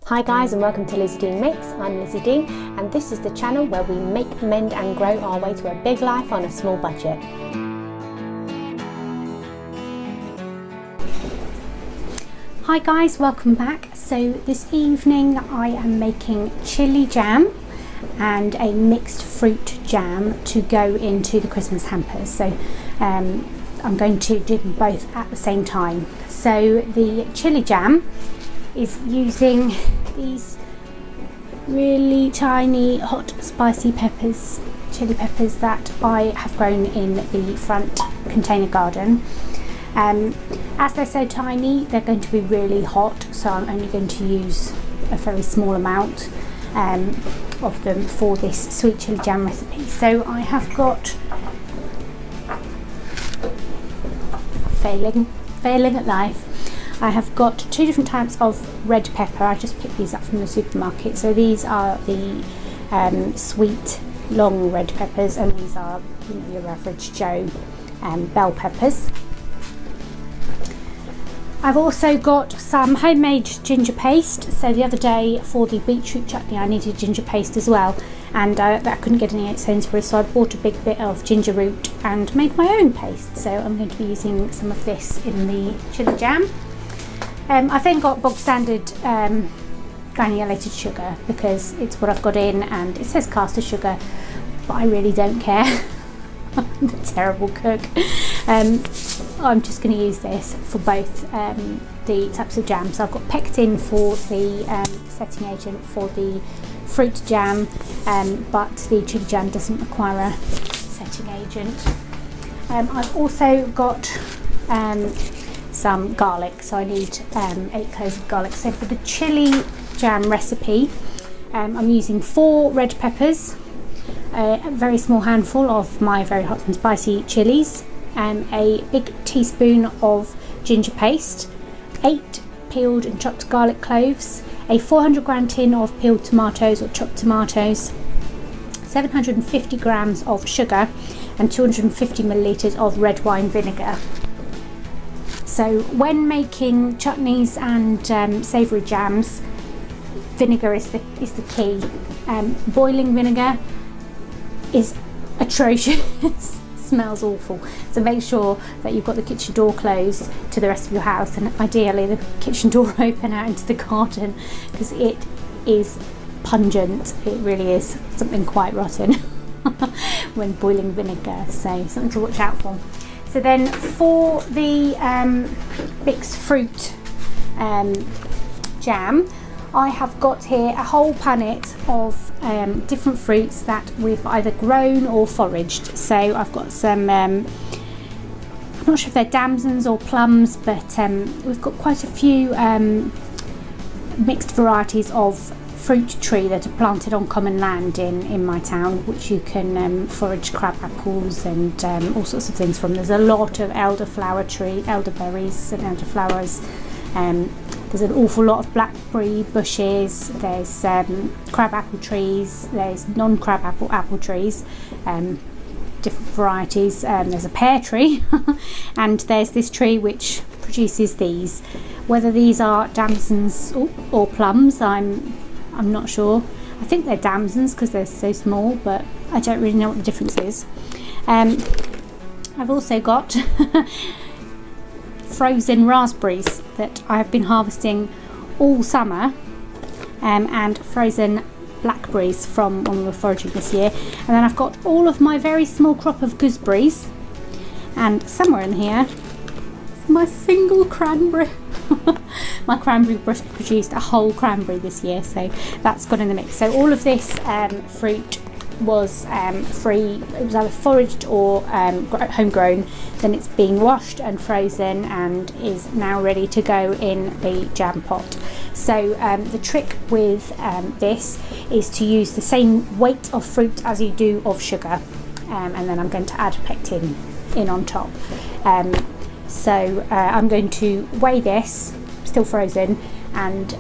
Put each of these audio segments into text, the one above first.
Hi guys, and welcome to Lizzie Dean Makes. I'm Lizzie Dean, and this is the channel where we make, mend and grow our way to a big life on a small budget. Hi guys, welcome back. So this evening I am making chili jam and a mixed fruit jam to go into the Christmas hampers. So I'm going to do them both at the same time. So the chili jam is using these really tiny hot spicy peppers, chili peppers that I have grown in the front container garden. As they're so tiny, they're going to be really hot, so I'm only going to use a very small amount of them for this sweet chili jam recipe. So I have got, failing at life, I have got two different types of red pepper. I just picked these up from the supermarket. So these are the sweet long red peppers, and these are, you know, your average Joe bell peppers. I've also got some homemade ginger paste. So the other day for the beetroot chutney I needed ginger paste as well, and I couldn't get any at Sainsbury's, so I bought a big bit of ginger root and made my own paste. So I'm going to be using some of this in the chili jam. I've then got bog standard granulated sugar because it's what I've got in, and it says caster sugar, but I really don't care. I'm a terrible cook. I'm just going to use this for both the types of jam. So I've got pectin for the setting agent for the fruit jam, but the chili jam doesn't require a setting agent. I've also got some garlic, so I need 8 cloves of garlic. So for the chili jam recipe, I'm using 4 red peppers, a very small handful of my very hot and spicy chilies, a big teaspoon of ginger paste, 8 peeled and chopped garlic cloves, a 400 gram tin of peeled tomatoes or chopped tomatoes, 750 grams of sugar, and 250 millilitres of red wine vinegar. So when making chutneys and savoury jams, vinegar is the key. Boiling vinegar is atrocious. Smells awful. So make sure that you've got the kitchen door closed to the rest of your house, and ideally the kitchen door open out into the garden, because it is pungent. It really is something quite rotten when boiling vinegar. So something to watch out for. So then for the mixed fruit jam, I have got here a whole pannet of different fruits that we've either grown or foraged. So I've got some, I'm not sure if they're damsons or plums, but we've got quite a few mixed varieties of fruit tree that are planted on common land in my town, which you can forage crab apples and all sorts of things from. There's a lot of elderberries and elderflowers. There's an awful lot of blackberry bushes. There's crab apple trees. There's non-crab apple trees, different varieties. There's a pear tree, and there's this tree which produces these. Whether these are damsons or plums, I'm not sure. I think they're damsons because they're so small, but I don't really know what the difference is. I've also got frozen raspberries that I have been harvesting all summer, and frozen blackberries from when we were foraging this year. And then I've got all of my very small crop of gooseberries, and somewhere in here is my single cranberry. My cranberry bush produced a whole cranberry this year, so that's gone in the mix. So all of this fruit was free. It was either foraged or homegrown. Then it's being washed and frozen and is now ready to go in the jam pot. So the trick with this is to use the same weight of fruit as you do of sugar, and then I'm going to add pectin in on top. So I'm going to weigh this, still frozen, and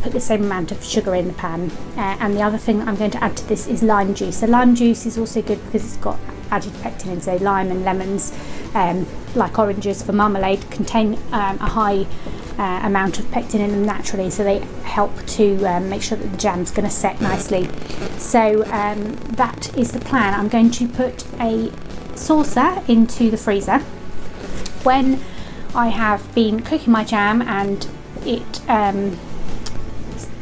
put the same amount of sugar in the pan. And the other thing that I'm going to add to this is lime juice. So lime juice is also good because it's got added pectin in. So lime and lemons, like oranges for marmalade, contain a high amount of pectin in them naturally, so they help to make sure that the jam's going to set nicely. So that is the plan. I'm going to put a saucer into the freezer. When I have been cooking my jam and it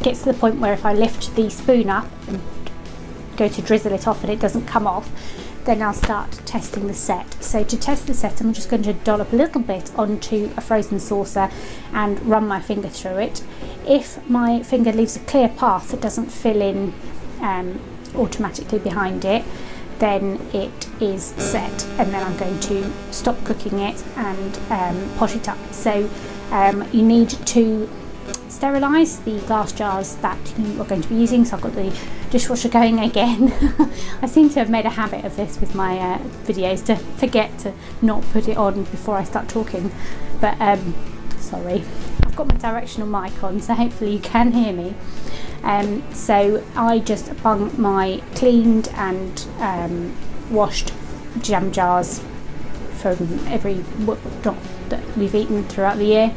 gets to the point where if I lift the spoon up and go to drizzle it off and it doesn't come off, then I'll start testing the set. So to test the set, I'm just going to dollop a little bit onto a frozen saucer and run my finger through it. If my finger leaves a clear path that doesn't fill in automatically behind it, then it is set, and then I'm going to stop cooking it and pot it up. So you need to sterilise the glass jars that you are going to be using. So I've got the dishwasher going again. I seem to have made a habit of this with my videos, to forget to not put it on before I start talking, but sorry, I've got my directional mic on, so hopefully you can hear me. So I just bung my cleaned and washed jam jars from every that we've eaten throughout the year,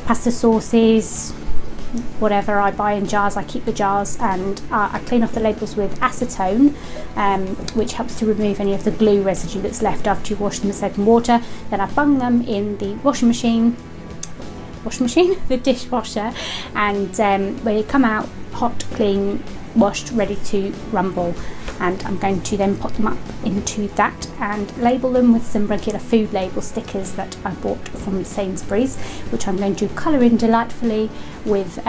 pasta sauces, whatever I buy in jars, I keep the jars, and I clean off the labels with acetone, which helps to remove any of the glue residue that's left after you wash them with soap and water. Then I bung them in the washing machine, the dishwasher, and they come out hot, clean, washed, ready to rumble. And I'm going to then put them up into that and label them with some regular food label stickers that I bought from Sainsbury's, which I'm going to colour in delightfully with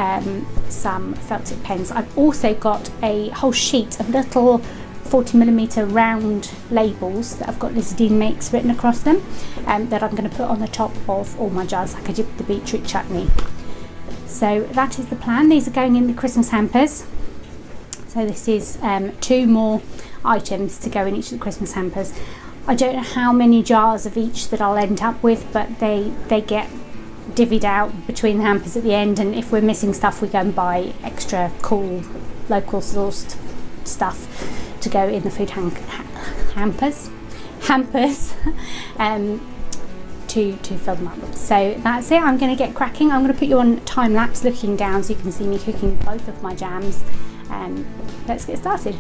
some felt tip pens. I've also got a whole sheet of little 40mm round labels that I've got Lizzie makes written across them, that I'm going to put on the top of all my jars like I did with the beetroot chutney. So that is the plan. These are going in the Christmas hampers. So this is 2 more items to go in each of the Christmas hampers. I don't know how many jars of each that I'll end up with, but they get divvied out between the hampers at the end, and if we're missing stuff we go and buy extra cool local sourced stuff to go in the food hampers to fill them up. So that's it. I'm going to get cracking. I'm going to put you on time lapse looking down so you can see me cooking both of my jams. Let's get started.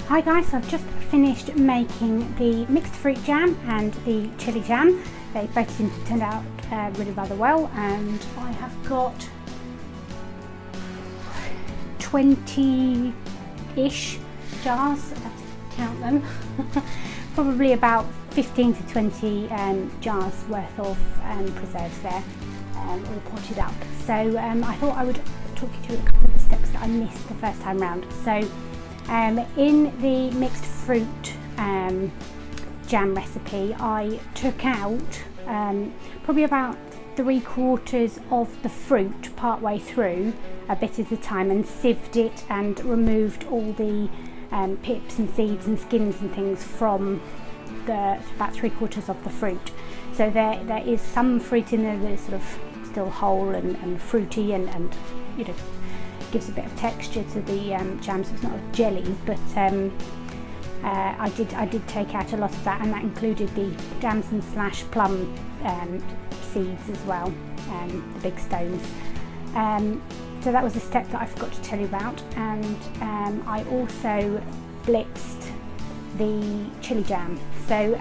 Hi guys, so I've just finished making the mixed fruit jam and the chilli jam. They both seem to turn out really rather well, and I have got 20-ish jars, I have to count them, probably about 15 to 20 jars worth of preserves there, all potted up. So I thought I would talk you through a couple of the steps that I missed the first time round. So in the mixed fruit jam recipe, I took out probably about 3/4 of the fruit part way through, a bit at a time, and sieved it and removed all the pips and seeds and skins and things from about 3/4 of the fruit. So there is some fruit in there that is sort of still whole and fruity and you know, gives a bit of texture to the jam, so it's not a jelly, but I did take out a lot of that, and that included the damson / plum seeds as well, the big stones. So that was a step that I forgot to tell you about, and I also blitzed the chilli jam. So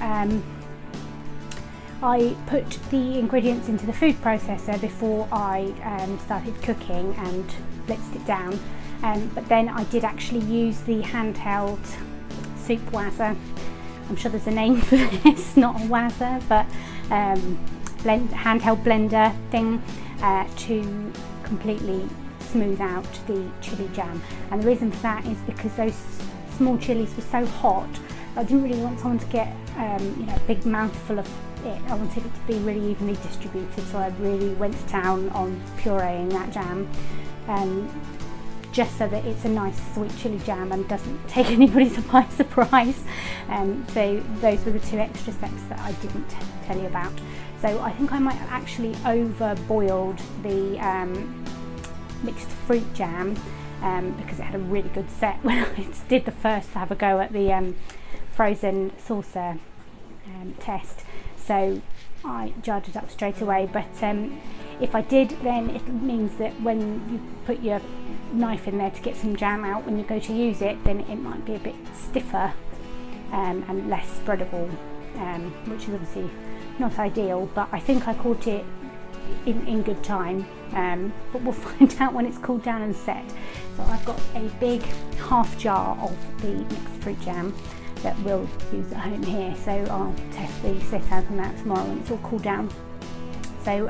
I put the ingredients into the food processor before I started cooking and blitzed it down, but then I did actually use the handheld soup wazzer. I'm sure there's a name for this, not a wazzer, but handheld blender thing, to completely smooth out the chilli jam, and the reason for that is because those small chilies were so hot. I didn't really want someone to get a big mouthful of it. I wanted it to be really evenly distributed, so I really went to town on pureeing that jam, just so that it's a nice sweet chilli jam and doesn't take anybody by surprise. So those were the 2 extra steps that I didn't tell you about. So I think I might have actually over boiled the mixed fruit jam because it had a really good set when I did the first have a go at the frozen saucer test, so I jarred it up straight away. But if I did, then it means that when you put your knife in there to get some jam out when you go to use it, then it might be a bit stiffer and less spreadable, which is obviously not ideal, but I think I caught it in good time, but we'll find out when it's cooled down and set. So I've got a big half jar of the mixed fruit jam that we'll use at home here, so I'll test the set out on that tomorrow when it's all cooled down. So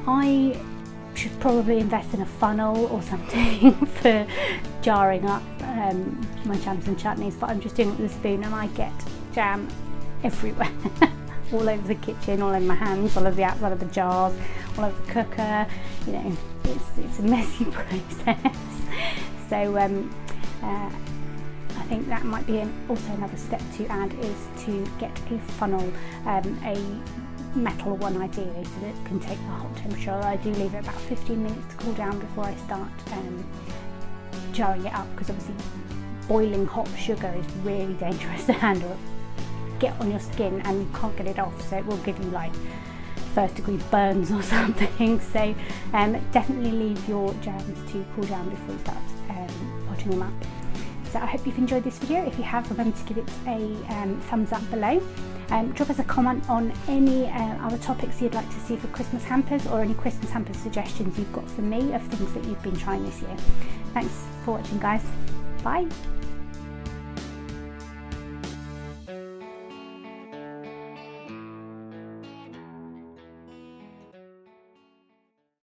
I should probably invest in a funnel or something for jarring up my jams and chutneys, but I'm just doing it with a spoon and I get jam everywhere. All over the kitchen, all over my hands, all over the outside of the jars, all over the cooker. You know, it's a messy process. So I think that might be also another step to add, is to get a funnel, a metal one ideally, so that it can take the hot temperature. I do leave it about 15 minutes to cool down before I start jarring it up, because obviously boiling hot sugar is really dangerous to handle. Get on your skin and you can't get it off, so it will give you like 1st degree burns or something. So definitely leave your jams to cool down before you start potting them up. So I hope you've enjoyed this video. If you have, remember to give it a thumbs up below. Drop us a comment on any other topics you'd like to see for Christmas hampers, or any Christmas hamper suggestions you've got for me of things that you've been trying this year. Thanks for watching, guys. Bye.